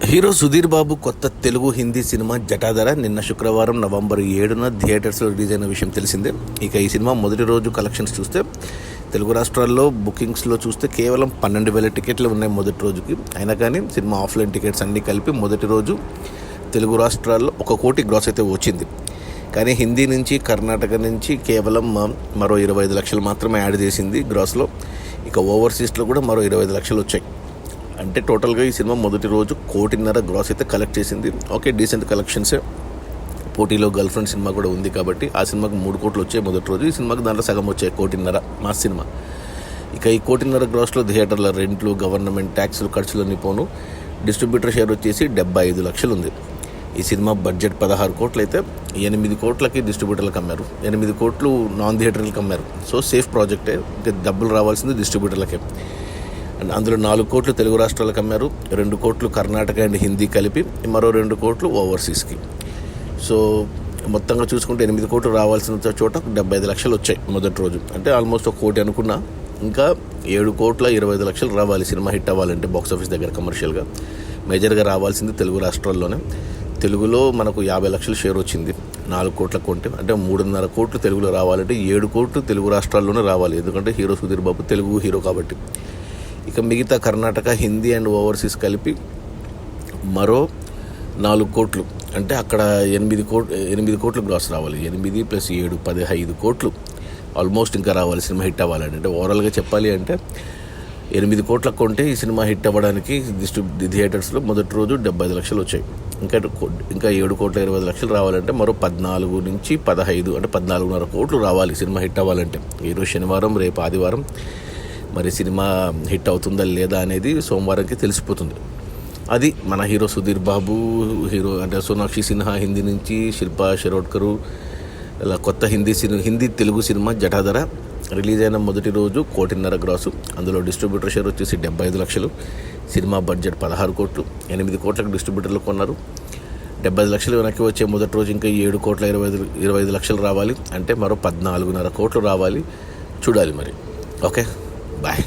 Hero Sudheer Babu కొత్త Telugu Hindi cinema Jatadhara నిన్న శుక్రవారం నవంబర్ 7న థియేటర్స్లో రిలీజ్ అయిన విషయం తెలిసిందే. ఇక ఈ సినిమా మొదటి రోజు కలెక్షన్స్ చూస్తే తెలుగు రాష్ట్రాల్లో బుకింగ్స్లో చూస్తే కేవలం 12,000 టికెట్లు ఉన్నాయి మొదటి రోజుకి. అయినా కానీ సినిమా ఆఫ్లైన్ టికెట్స్ అన్నీ కలిపి మొదటి రోజు తెలుగు రాష్ట్రాల్లో 1 కోటి గ్రాస్ అయితే వచ్చింది. కానీ హిందీ నుంచి కర్ణాటక నుంచి కేవలం మరో 25 లక్షలు మాత్రమే యాడ్ చేసింది గ్రాస్లో. ఇక ఓవర్సీస్లో కూడా మరో 25 లక్షలు వచ్చాయి. అంటే టోటల్గా ఈ సినిమా మొదటి రోజు 1.5 కోటి గ్రాస్ అయితే కలెక్ట్ చేసింది. ఓకే, డీసెంట్ కలెక్షన్సే. పోటీలో గర్ల్ ఫ్రెండ్ సినిమా కూడా ఉంది కాబట్టి ఆ సినిమాకి 3 కోట్లు వచ్చాయి మొదటి రోజు. ఈ సినిమాకి దాంట్లో సగం వచ్చాయి 1.5 కోటి మాస్ సినిమా. ఇక ఈ 1.5 కోటి గ్రాస్లో థియేటర్ల రెంట్లు, గవర్నమెంట్ ట్యాక్సులు, ఖర్చులన్నీ పోను. డిస్ట్రిబ్యూటర్ షేర్ వచ్చేసి 75 లక్షలు ఉంది. ఈ సినిమా బడ్జెట్ 16 కోట్లు అయితే 8 కోట్లకి డిస్ట్రిబ్యూటర్లకు అమ్మారు, 8 కోట్లు నాన్ థియేటర్లకు అమ్మారు. సో సేఫ్ ప్రాజెక్టే. ఇంకా డబ్బులు రావాల్సింది డిస్ట్రిబ్యూటర్లకే. అండ్ అందులో 4 కోట్లు తెలుగు రాష్ట్రాలకు అమ్మారు, 2 కోట్లు కర్ణాటక అండ్ హిందీ కలిపి, మరో 2 కోట్లు ఓవర్సీస్కి. సో మొత్తంగా చూసుకుంటే 8 కోట్లు రావాల్సిన చోట 75 లక్షలు వచ్చాయి మొదటి రోజు. అంటే ఆల్మోస్ట్ 1 కోటి అనుకున్నా. ఇంకా 7,25 లక్షలు రావాలి సినిమా హిట్ అవ్వాలంటే బాక్సాఫీస్ దగ్గర కమర్షియల్గా. మేజర్గా రావాల్సింది తెలుగు రాష్ట్రాల్లోనే. తెలుగులో మనకు 50 లక్షల షేర్ వచ్చింది 4 కోట్ల కొంటే. అంటే 3.5 కోట్లు తెలుగులో రావాలంటే 7 కోట్లు తెలుగు రాష్ట్రాల్లోనే రావాలి. ఎందుకంటే హీరో సుధీర్ బాబు తెలుగు హీరో కాబట్టి. ఇక మిగతా కర్ణాటక, హిందీ అండ్ ఓవర్సీస్ కలిపి మరో 4 కోట్లు. అంటే అక్కడ 8 కోట్లు గ్రాస్ రావాలి. 8 + 7 15 కోట్లు ఆల్మోస్ట్ ఇంకా రావాలి సినిమా హిట్ అవ్వాలంటే. అంటే ఓవరాల్గా చెప్పాలి అంటే 8 కోట్ల కొంటే ఈ సినిమా హిట్ అవ్వడానికి థియేటర్స్లో మొదటి రోజు 75 లక్షలు వచ్చాయి. ఇంకా 7,20 లక్షలు రావాలంటే మరో 14 నుంచి 15 అంటే 14.5 కోట్లు రావాలి సినిమా హిట్ అవ్వాలంటే. ఈరోజు శనివారం, రేపు ఆదివారం. మరి సినిమా హిట్ అవుతుందా లేదా అనేది సోమవారంకి తెలిసిపోతుంది. అది మన హీరో సుధీర్ బాబు. హీరో అంటే సోనాక్షి సిన్హా హిందీ నుంచి, శిల్పా షిరోడ్కర్, ఇలా కొత్త హిందీ తెలుగు సినిమా జటాధర రిలీజ్ అయిన మొదటి రోజు 1.5 కోటి గ్రాసు. అందులో డిస్ట్రిబ్యూటర్ షేర్ వచ్చేసి 75 లక్షలు. సినిమా బడ్జెట్ 16 కోట్లు. 8 కోట్లకు డిస్ట్రిబ్యూటర్లు కొన్నారు. 75 లక్షలు వెనక్కి వచ్చే మొదటి రోజు ఇంకా 7,25 లక్షలు రావాలి. అంటే మరో 14.5 కోట్లు రావాలి. చూడాలి మరి. Okay, bye.